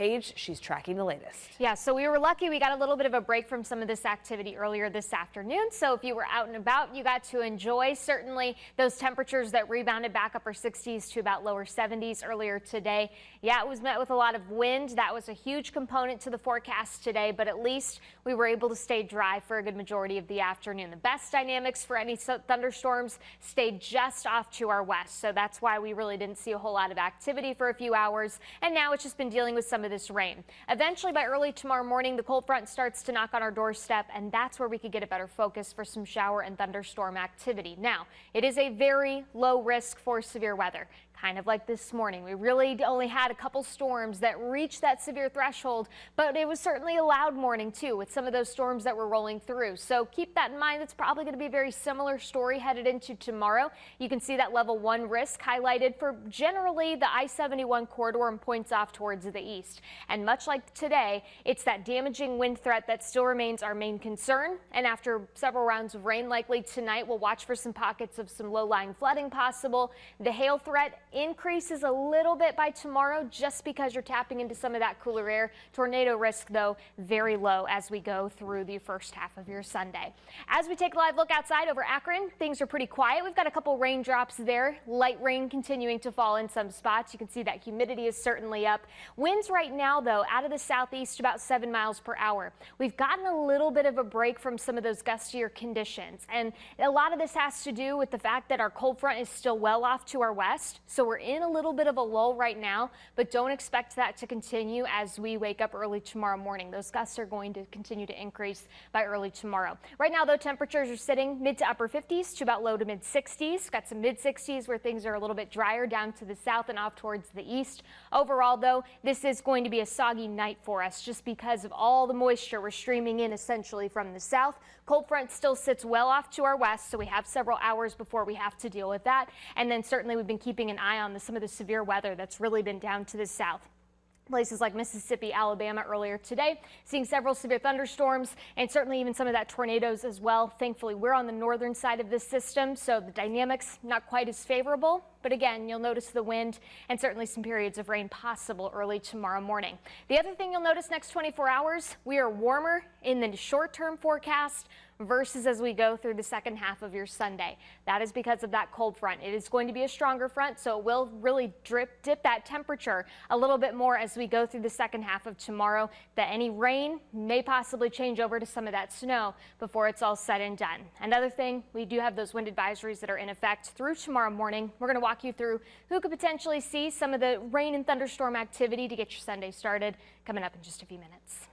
Paige, she's tracking the latest. Yeah, so we were lucky we got a little bit of a break from some of this activity earlier this afternoon. So if you were out and about, you got to enjoy certainly those temperatures that rebounded back upper 60s to about lower 70s earlier today. Yeah, it was met with a lot of wind. That was a huge component to the forecast today, but at least we were able to stay dry for a good majority of the afternoon. The best dynamics for any thunderstorms stayed just off to our west. So that's why we really didn't see a whole lot of activity for a few hours. And now it's just been dealing with some of this rain. Eventually, by early tomorrow morning, the cold front starts to knock on our doorstep, and that's where we could get a better focus for some shower and thunderstorm activity. Now, it is a very low risk for severe weather. Kind of like this morning. We really only had a couple storms that reached that severe threshold, but it was certainly a loud morning too with some of those storms that were rolling through. So keep that in mind. It's probably going to be a very similar story headed into tomorrow. You can see that level 1 risk highlighted for generally the I-71 corridor and points off towards the east. And much like today, it's that damaging wind threat that still remains our main concern. And after several rounds of rain likely tonight, we'll watch for some pockets of some low-lying flooding possible. The hail threat increases a little bit by tomorrow just because you're tapping into some of that cooler air. Tornado risk, though, very low as we go through the first half of your Sunday. As we take a live look outside over Akron, things are pretty quiet. We've got a couple raindrops there. Light rain continuing to fall in some spots. You can see that humidity is certainly up. Winds right now, though, out of the southeast about 7 miles per hour. We've gotten a little bit of a break from some of those gustier conditions. And a lot of this has to do with the fact that our cold front is still well off to our west. So we're in a little bit of a lull right now, but don't expect that to continue as we wake up early tomorrow morning. Those gusts are going to continue to increase by early tomorrow. Right now, though, temperatures are sitting mid to upper 50s to about low to mid 60s. Got some mid 60s where things are a little bit drier down to the south and off towards the east. Overall, though, this is going to be a soggy night for us just because of all the moisture we're streaming in essentially from the south. Cold front still sits well off to our west, so we have several hours before we have to deal with that. And then certainly we've been keeping an eye on some of the severe weather that's really been down to the south. Places like Mississippi, Alabama earlier today, seeing several severe thunderstorms and certainly even some of that tornadoes as well. Thankfully, we're on the northern side of this system, so the dynamics not quite as favorable. But again, you'll notice the wind and certainly some periods of rain possible early tomorrow morning. The other thing you'll notice next 24 hours, we are warmer in the short-term forecast versus as we go through the second half of your Sunday. That is because of that cold front. It is going to be a stronger front, so it will really dip that temperature a little bit more as we go through the second half of tomorrow. That any rain may possibly change over to some of that snow before it's all said and done. Another thing, we do have those wind advisories that are in effect through tomorrow morning. We're going to walk you through who could potentially see some of the rain and thunderstorm activity to get your Sunday started coming up in just a few minutes.